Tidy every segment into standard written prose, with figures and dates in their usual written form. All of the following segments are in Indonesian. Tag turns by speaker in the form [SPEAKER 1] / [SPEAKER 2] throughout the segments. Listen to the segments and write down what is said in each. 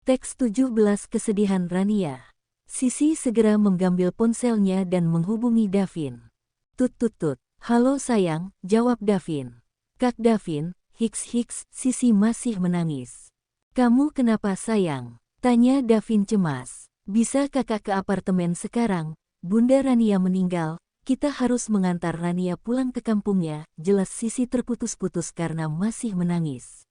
[SPEAKER 1] Teks 17 Kesedihan Rania. Sisi segera mengambil ponselnya dan menghubungi Davin. Tut tut tut. Halo sayang, jawab Davin. Kak Davin, hiks, Sisi masih menangis. Kamu kenapa sayang? Tanya Davin cemas. Bisa kakak ke apartemen sekarang? Bunda Rania meninggal, kita harus mengantar Rania pulang ke kampungnya, jelas Sisi terputus-putus karena masih menangis.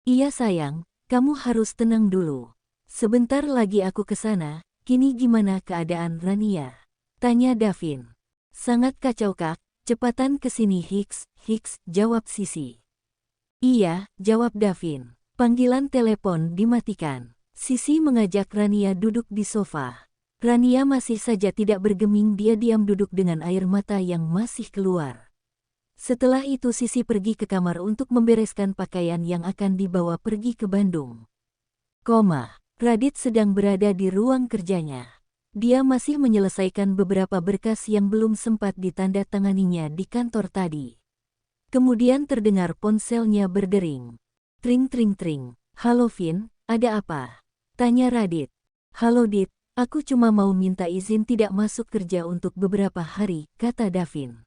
[SPEAKER 1] Iya sayang, kamu harus tenang dulu. Sebentar lagi aku ke sana, kini gimana keadaan Rania? Tanya Davin. Sangat kacau kak, cepatan kesini hiks, jawab Sisi. Iya, jawab Davin. Panggilan telepon dimatikan. Sisi mengajak Rania duduk di sofa. Rania masih saja tidak bergeming, dia diam duduk dengan air mata yang masih keluar. Setelah itu Sisi pergi ke kamar untuk membereskan pakaian yang akan dibawa pergi ke Bandung. Radit sedang berada di ruang kerjanya. Dia masih menyelesaikan beberapa berkas yang belum sempat ditandatanganinya di kantor tadi. Kemudian terdengar ponselnya berdering. Tring tring tring. Halo Vin, ada apa? Tanya Radit. Halo Dit, aku cuma mau minta izin tidak masuk kerja untuk beberapa hari, kata Davin.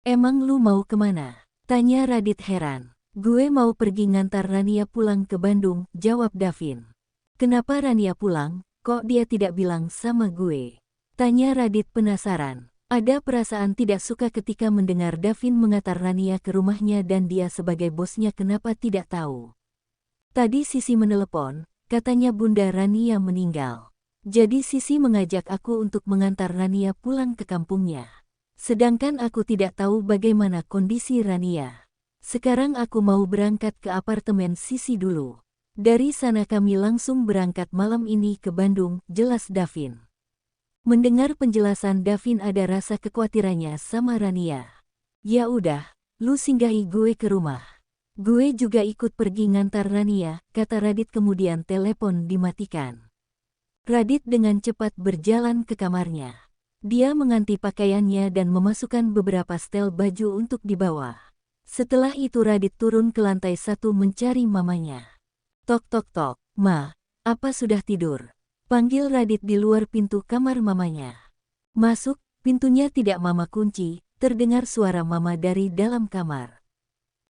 [SPEAKER 1] Emang lu mau kemana? Tanya Radit heran. Gue mau pergi ngantar Rania pulang ke Bandung, jawab Davin. Kenapa Rania pulang, kok dia tidak bilang sama gue? Tanya Radit penasaran. Ada perasaan tidak suka ketika mendengar Davin mengantar Rania ke rumahnya dan dia sebagai bosnya kenapa tidak tahu. Tadi Sisi menelepon, katanya Bunda Rania meninggal. Jadi Sisi mengajak aku untuk mengantar Rania pulang ke kampungnya. Sedangkan aku tidak tahu bagaimana kondisi Rania. Sekarang aku mau berangkat ke apartemen Sisi dulu. Dari sana kami langsung berangkat malam ini ke Bandung, jelas Davin. Mendengar penjelasan Davin ada rasa kekhawatirannya sama Rania. Ya udah, lu singgahi gue ke rumah. Gue juga ikut pergi ngantar Rania, kata Radit kemudian telepon dimatikan. Radit dengan cepat berjalan ke kamarnya. Dia mengganti pakaiannya dan memasukkan beberapa setel baju untuk dibawa. Setelah itu Radit turun ke lantai 1 mencari mamanya. Tok tok tok, Ma, apa sudah tidur? Panggil Radit di luar pintu kamar mamanya. Masuk, pintunya tidak Mama kunci, terdengar suara Mama dari dalam kamar.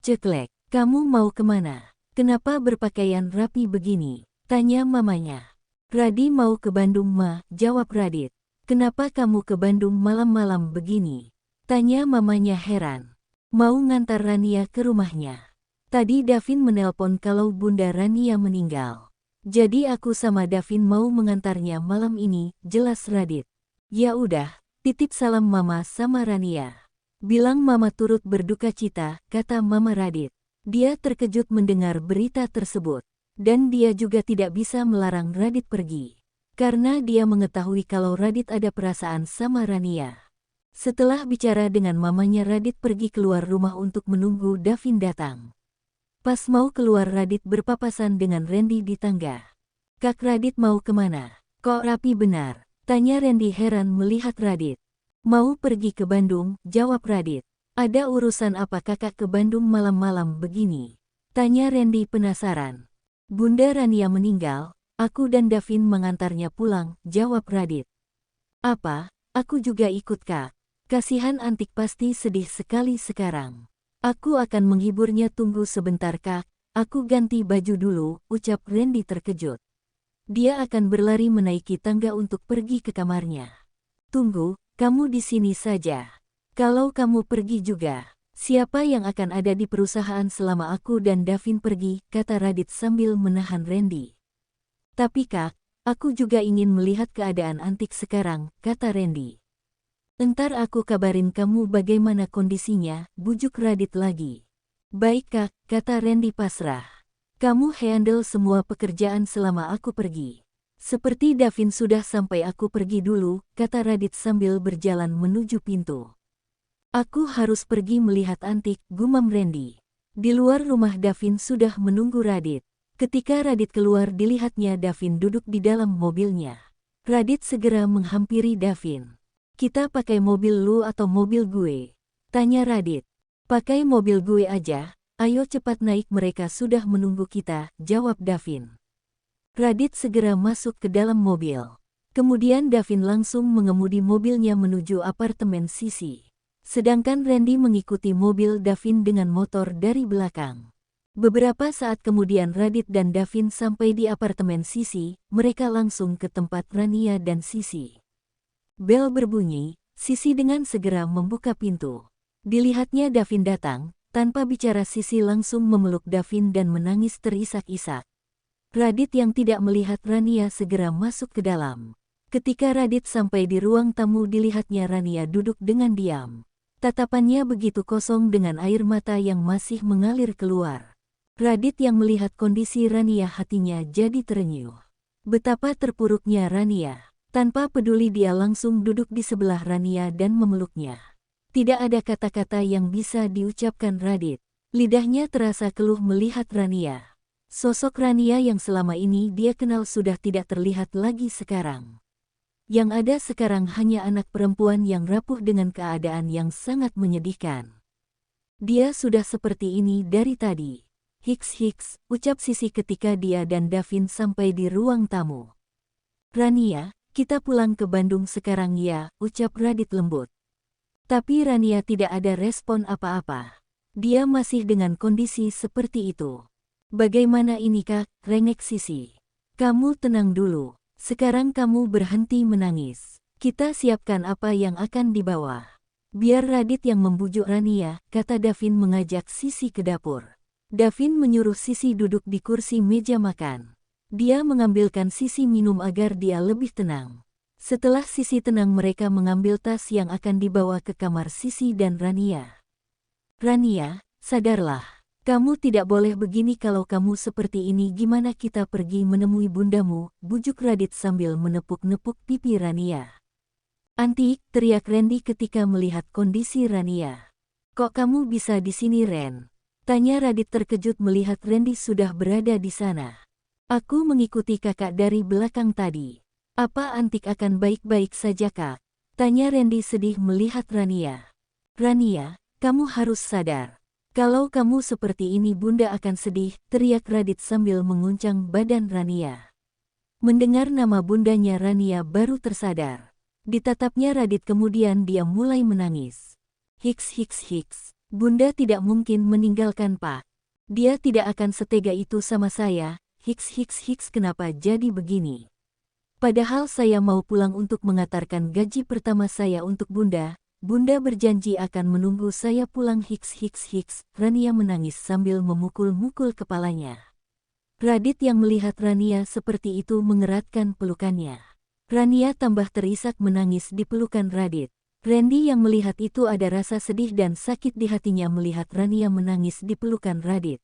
[SPEAKER 1] Ceklek. Kamu mau kemana? Kenapa berpakaian rapi begini? Tanya mamanya. Radi mau ke Bandung Ma, jawab Radit. Kenapa kamu ke Bandung malam-malam begini? Tanya mamanya heran. Mau ngantar Rania ke rumahnya. Tadi Davin menelpon kalau Bunda Rania meninggal. Jadi aku sama Davin mau mengantarnya malam ini, jelas Radit. Ya udah, titip salam Mama sama Rania. Bilang Mama turut berduka cita, kata Mama Radit. Dia terkejut mendengar berita tersebut, dan dia juga tidak bisa melarang Radit pergi, karena dia mengetahui kalau Radit ada perasaan sama Rania. Setelah bicara dengan mamanya Radit pergi keluar rumah untuk menunggu Davin datang. Pas mau keluar Radit berpapasan dengan Randy di tangga. Kak Radit mau kemana? Kok rapi benar? Tanya Randy heran melihat Radit. Mau pergi ke Bandung, jawab Radit. Ada urusan apa kakak ke Bandung malam-malam begini? Tanya Randy penasaran. Bunda Rania meninggal, aku dan Davin mengantarnya pulang, jawab Radit. Apa? Aku juga ikut kak. Kasihan Antik pasti sedih sekali sekarang. Aku akan menghiburnya, tunggu sebentar kak, aku ganti baju dulu, ucap Randy terkejut. Dia akan berlari menaiki tangga untuk pergi ke kamarnya. Tunggu, kamu di sini saja. Kalau kamu pergi juga, siapa yang akan ada di perusahaan selama aku dan Davin pergi, kata Radit sambil menahan Randy. Tapi kak, aku juga ingin melihat keadaan Antik sekarang, kata Randy. Entar aku kabarin kamu bagaimana kondisinya, bujuk Radit lagi. Baik kak, kata Randy pasrah. Kamu handle semua pekerjaan selama aku pergi. Seperti Davin sudah sampai aku pergi dulu, kata Radit sambil berjalan menuju pintu. Aku harus pergi melihat Antik, gumam Randy. Di luar rumah Davin sudah menunggu Radit. Ketika Radit keluar dilihatnya Davin duduk di dalam mobilnya. Radit segera menghampiri Davin. Kita pakai mobil lu atau mobil gue? Tanya Radit. Pakai mobil gue aja, ayo cepat naik mereka sudah menunggu kita, jawab Davin. Radit segera masuk ke dalam mobil. Kemudian Davin langsung mengemudi mobilnya menuju apartemen Sisi. Sedangkan Randy mengikuti mobil Davin dengan motor dari belakang. Beberapa saat kemudian Radit dan Davin sampai di apartemen Sisi, mereka langsung ke tempat Rania dan Sisi. Bel berbunyi, Sisi dengan segera membuka pintu. Dilihatnya Davin datang, tanpa bicara Sisi langsung memeluk Davin dan menangis terisak-isak. Radit yang tidak melihat Rania segera masuk ke dalam. Ketika Radit sampai di ruang tamu dilihatnya Rania duduk dengan diam. Tatapannya begitu kosong dengan air mata yang masih mengalir keluar. Radit yang melihat kondisi Rania hatinya jadi terenyuh. Betapa terpuruknya Rania. Tanpa peduli dia langsung duduk di sebelah Rania dan memeluknya. Tidak ada kata-kata yang bisa diucapkan Radit. Lidahnya terasa keluh melihat Rania. Sosok Rania yang selama ini dia kenal sudah tidak terlihat lagi sekarang. Yang ada sekarang hanya anak perempuan yang rapuh dengan keadaan yang sangat menyedihkan. Dia sudah seperti ini dari tadi. Hiks, ucap Sisi ketika dia dan Davin sampai di ruang tamu. Rania, kita pulang ke Bandung sekarang ya, ucap Radit lembut. Tapi Rania tidak ada respon apa-apa. Dia masih dengan kondisi seperti itu. Bagaimana ini Kak, rengek Sisi. Kamu tenang dulu. Sekarang kamu berhenti menangis. Kita siapkan apa yang akan dibawa. Biar Radit yang membujuk Rania, kata Davin mengajak Sisi ke dapur. Davin menyuruh Sisi duduk di kursi meja makan. Dia mengambilkan Sisi minum agar dia lebih tenang. Setelah Sisi tenang mereka mengambil tas yang akan dibawa ke kamar Sisi dan Rania. Rania, sadarlah. Kamu tidak boleh begini kalau kamu seperti ini gimana kita pergi menemui bundamu, bujuk Radit sambil menepuk-nepuk pipi Rania. Antik, teriak Randy ketika melihat kondisi Rania. Kok kamu bisa di sini Ren? Tanya Radit terkejut melihat Randy sudah berada di sana. Aku mengikuti kakak dari belakang tadi. Apa Antik akan baik-baik saja kak? Tanya Randy sedih melihat Rania. Rania, kamu harus sadar. Kalau kamu seperti ini bunda akan sedih, teriak Radit sambil menguncang badan Rania. Mendengar nama bundanya Rania baru tersadar. Ditatapnya Radit kemudian dia mulai menangis. Hiks. Bunda tidak mungkin meninggalkan Pak. Dia tidak akan setega itu sama saya. Hiks kenapa jadi begini? Padahal saya mau pulang untuk mengantarkan gaji pertama saya untuk Bunda. Bunda berjanji akan menunggu saya pulang. Hiks. Rania menangis sambil memukul-mukul kepalanya. Radit yang melihat Rania seperti itu mengeratkan pelukannya. Rania tambah terisak menangis di pelukan Radit. Randy yang melihat itu ada rasa sedih dan sakit di hatinya melihat Rania menangis di pelukan Radit.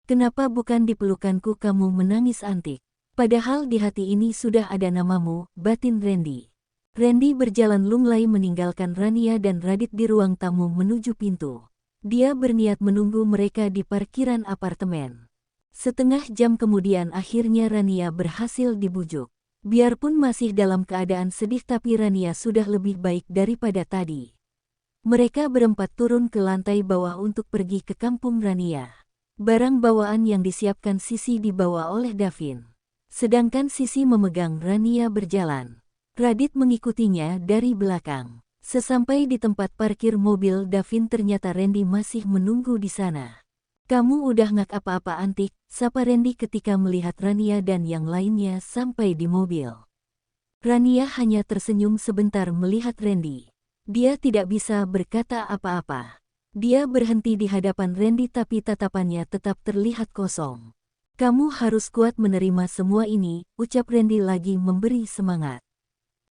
[SPEAKER 1] Kenapa bukan di pelukanku kamu menangis Antik? Padahal di hati ini sudah ada namamu, batin Randy. Randy berjalan lunglai meninggalkan Rania dan Radit di ruang tamu menuju pintu. Dia berniat menunggu mereka di parkiran apartemen. Setengah jam kemudian akhirnya Rania berhasil dibujuk. Biarpun masih dalam keadaan sedih tapi Rania sudah lebih baik daripada tadi. Mereka berempat turun ke lantai bawah untuk pergi ke kampung Rania. Barang bawaan yang disiapkan Sisi dibawa oleh Davin. Sedangkan Sisi memegang Rania berjalan. Radit mengikutinya dari belakang. Sesampai di tempat parkir mobil Davin ternyata Randy masih menunggu di sana. Kamu udah ngak apa-apa Antik, sapa Randy ketika melihat Rania dan yang lainnya sampai di mobil. Rania hanya tersenyum sebentar melihat Randy. Dia tidak bisa berkata apa-apa. Dia berhenti di hadapan Randy tapi tatapannya tetap terlihat kosong. Kamu harus kuat menerima semua ini, ucap Randy lagi memberi semangat.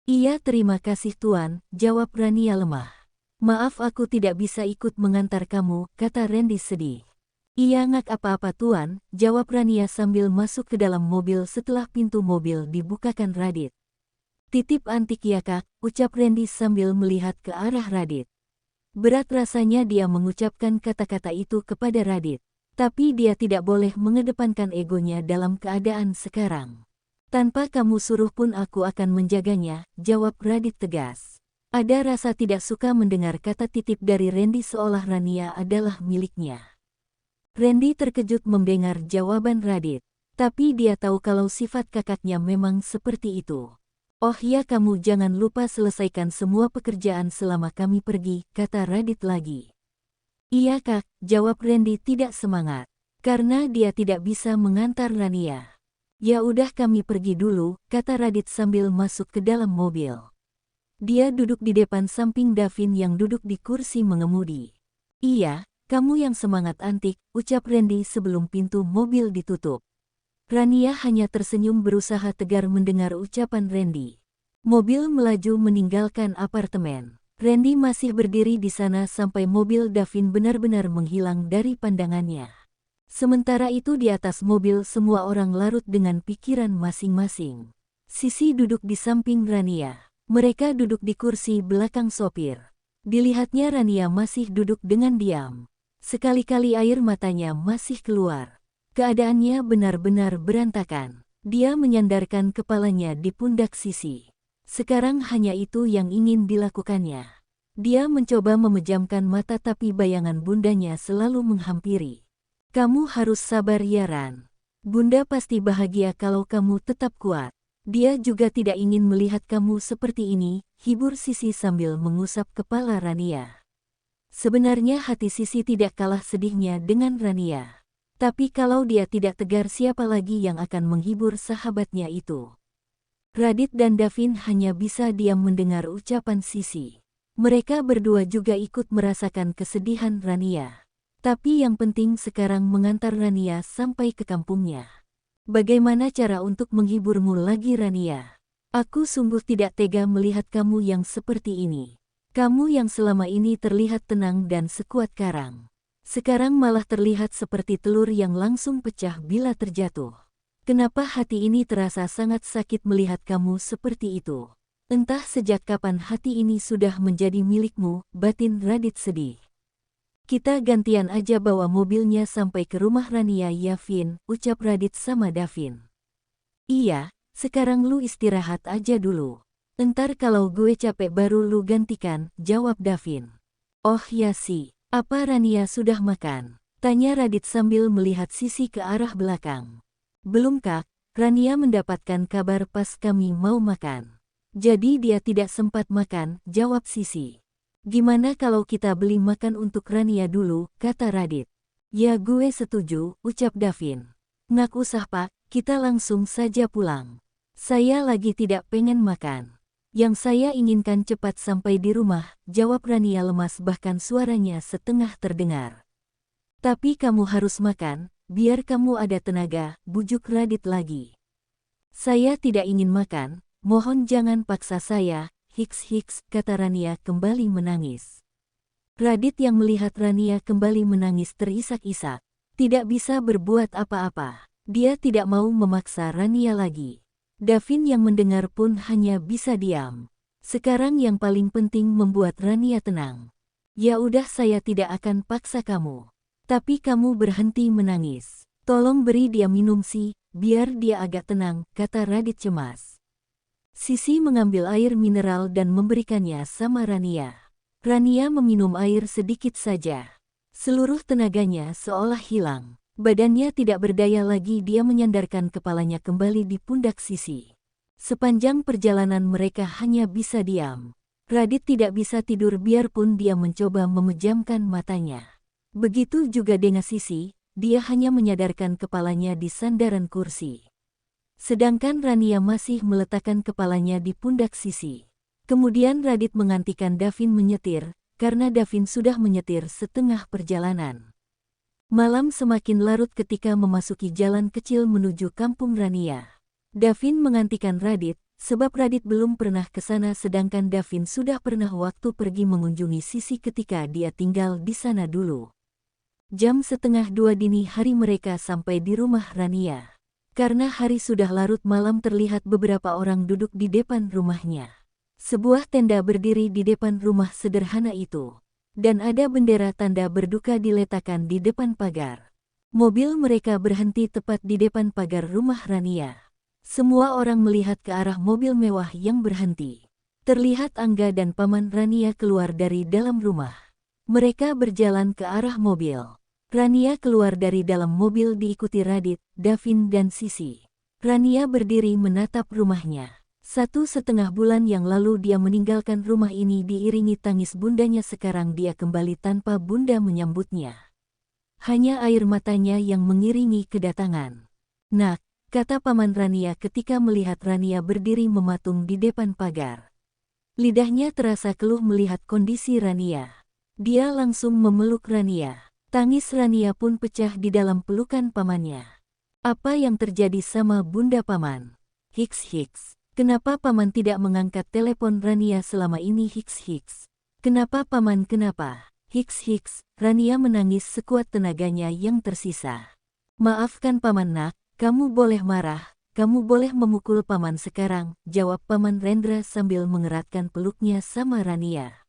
[SPEAKER 1] Iya terima kasih Tuan, jawab Rania lemah. Maaf aku tidak bisa ikut mengantar kamu, kata Randy sedih. Iya ngak apa-apa Tuan, jawab Rania sambil masuk ke dalam mobil setelah pintu mobil dibukakan Radit. Titip Antik ya kak, ucap Randy sambil melihat ke arah Radit. Berat rasanya dia mengucapkan kata-kata itu kepada Radit. Tapi dia tidak boleh mengedepankan egonya dalam keadaan sekarang. Tanpa kamu suruh pun aku akan menjaganya, jawab Radit tegas. Ada rasa tidak suka mendengar kata titip dari Randy seolah Rania adalah miliknya. Randy terkejut mendengar jawaban Radit. Tapi dia tahu kalau sifat kakaknya memang seperti itu. Oh ya, kamu jangan lupa selesaikan semua pekerjaan selama kami pergi, kata Radit lagi. Iya kak, jawab Randy tidak semangat. Karena dia tidak bisa mengantar Rania. Ya udah kami pergi dulu, kata Radit sambil masuk ke dalam mobil. Dia duduk di depan samping Davin yang duduk di kursi mengemudi. Iya, kamu yang semangat antik, ucap Randy sebelum pintu mobil ditutup. Rania hanya tersenyum berusaha tegar mendengar ucapan Randy. Mobil melaju meninggalkan apartemen. Randy masih berdiri di sana sampai mobil Davin benar-benar menghilang dari pandangannya. Sementara itu di atas mobil semua orang larut dengan pikiran masing-masing. Sisi duduk di samping Rania. Mereka duduk di kursi belakang sopir. Dilihatnya Rania masih duduk dengan diam. Sekali-kali air matanya masih keluar. Keadaannya benar-benar berantakan. Dia menyandarkan kepalanya di pundak Sisi. Sekarang hanya itu yang ingin dilakukannya. Dia mencoba memejamkan mata tapi bayangan bundanya selalu menghampiri. Kamu harus sabar ya Ran. Bunda pasti bahagia kalau kamu tetap kuat. Dia juga tidak ingin melihat kamu seperti ini, hibur Sisi sambil mengusap kepala Rania. Sebenarnya hati Sisi tidak kalah sedihnya dengan Rania. Tapi kalau dia tidak tegar siapa lagi yang akan menghibur sahabatnya itu? Radit dan Davin hanya bisa diam mendengar ucapan Sisi. Mereka berdua juga ikut merasakan kesedihan Rania. Tapi yang penting sekarang mengantar Rania sampai ke kampungnya. Bagaimana cara untuk menghiburmu lagi Rania? Aku sungguh tidak tega melihat kamu yang seperti ini. Kamu yang selama ini terlihat tenang dan sekuat karang. Sekarang malah terlihat seperti telur yang langsung pecah bila terjatuh. Kenapa hati ini terasa sangat sakit melihat kamu seperti itu? Entah sejak kapan hati ini sudah menjadi milikmu, batin Radit sedih. Kita gantian aja bawa mobilnya sampai ke rumah Rania ya Vin, ucap Radit sama Davin. Iya, sekarang lu istirahat aja dulu. Entar kalau gue capek baru lu gantikan, jawab Davin. Oh ya sih. Apa Rania sudah makan? Tanya Radit sambil melihat Sisi ke arah belakang. Belum kak, Rania mendapatkan kabar pas kami mau makan. Jadi dia tidak sempat makan, jawab Sisi. Gimana kalau kita beli makan untuk Rania dulu, kata Radit. Ya gue setuju, ucap Davin. Nggak usah pak, kita langsung saja pulang. Saya lagi tidak pengen makan. Yang saya inginkan cepat sampai di rumah, jawab Rania lemas bahkan suaranya setengah terdengar. Tapi kamu harus makan, biar kamu ada tenaga, bujuk Radit lagi. Saya tidak ingin makan, mohon jangan paksa saya, hiks, kata Rania kembali menangis. Radit yang melihat Rania kembali menangis terisak-isak. Tidak bisa berbuat apa-apa, dia tidak mau memaksa Rania lagi. Davin yang mendengar pun hanya bisa diam. Sekarang yang paling penting membuat Rania tenang. Ya udah saya tidak akan paksa kamu. Tapi kamu berhenti menangis. Tolong beri dia minum sih, biar dia agak tenang, kata Radit cemas. Sisi mengambil air mineral dan memberikannya sama Rania. Rania meminum air sedikit saja. Seluruh tenaganya seolah hilang. Badannya tidak berdaya lagi dia menyandarkan kepalanya kembali di pundak Sisi. Sepanjang perjalanan mereka hanya bisa diam. Radit tidak bisa tidur biarpun dia mencoba memejamkan matanya. Begitu juga dengan Sisi, dia hanya menyadarkan kepalanya di sandaran kursi. Sedangkan Rania masih meletakkan kepalanya di pundak Sisi. Kemudian Radit mengantikan Davin menyetir, karena Davin sudah menyetir setengah perjalanan. Malam semakin larut ketika memasuki jalan kecil menuju kampung Rania. Davin mengantikan Radit, sebab Radit belum pernah ke sana sedangkan Davin sudah pernah waktu pergi mengunjungi Sisi ketika dia tinggal di sana dulu. Jam 1:30 dini hari mereka sampai di rumah Rania. Karena hari sudah larut malam terlihat beberapa orang duduk di depan rumahnya. Sebuah tenda berdiri di depan rumah sederhana itu. Dan ada bendera tanda berduka diletakkan di depan pagar. Mobil mereka berhenti tepat di depan pagar rumah Rania. Semua orang melihat ke arah mobil mewah yang berhenti. Terlihat Angga dan paman Rania keluar dari dalam rumah. Mereka berjalan ke arah mobil. Rania keluar dari dalam mobil diikuti Radit, Davin dan Sisi. Rania berdiri menatap rumahnya. 1,5 bulan yang lalu dia meninggalkan rumah ini diiringi tangis bundanya, sekarang dia kembali tanpa bunda menyambutnya. Hanya air matanya yang mengiringi kedatangan. "Nak," kata paman Rania ketika melihat Rania berdiri mematung di depan pagar. Lidahnya terasa keluh melihat kondisi Rania. Dia langsung memeluk Rania. Tangis Rania pun pecah di dalam pelukan pamannya. "Apa yang terjadi sama bunda paman?" "Hiks. Kenapa paman tidak mengangkat telepon Rania selama ini?" "Hiks. Kenapa paman, kenapa?" "Hiks. Rania menangis sekuat tenaganya yang tersisa. "Maafkan paman nak, kamu boleh marah. Kamu boleh memukul paman sekarang," jawab paman Rendra sambil mengeratkan peluknya sama Rania.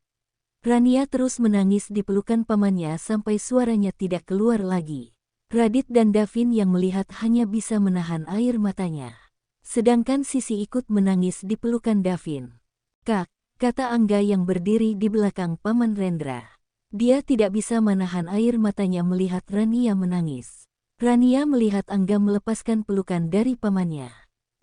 [SPEAKER 1] Rania terus menangis di pelukan pamannya sampai suaranya tidak keluar lagi. Radit dan Davin yang melihat hanya bisa menahan air matanya. Sedangkan Sisi ikut menangis di pelukan Davin. "Kak," kata Angga yang berdiri di belakang paman Rendra. Dia tidak bisa menahan air matanya melihat Rania menangis. Rania melihat Angga melepaskan pelukan dari pamannya.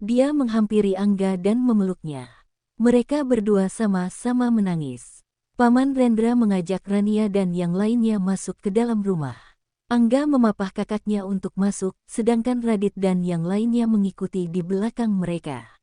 [SPEAKER 1] Dia menghampiri Angga dan memeluknya. Mereka berdua sama-sama menangis. Paman Rendra mengajak Rania dan yang lainnya masuk ke dalam rumah. Angga memapah kakaknya untuk masuk, sedangkan Radit dan yang lainnya mengikuti di belakang mereka.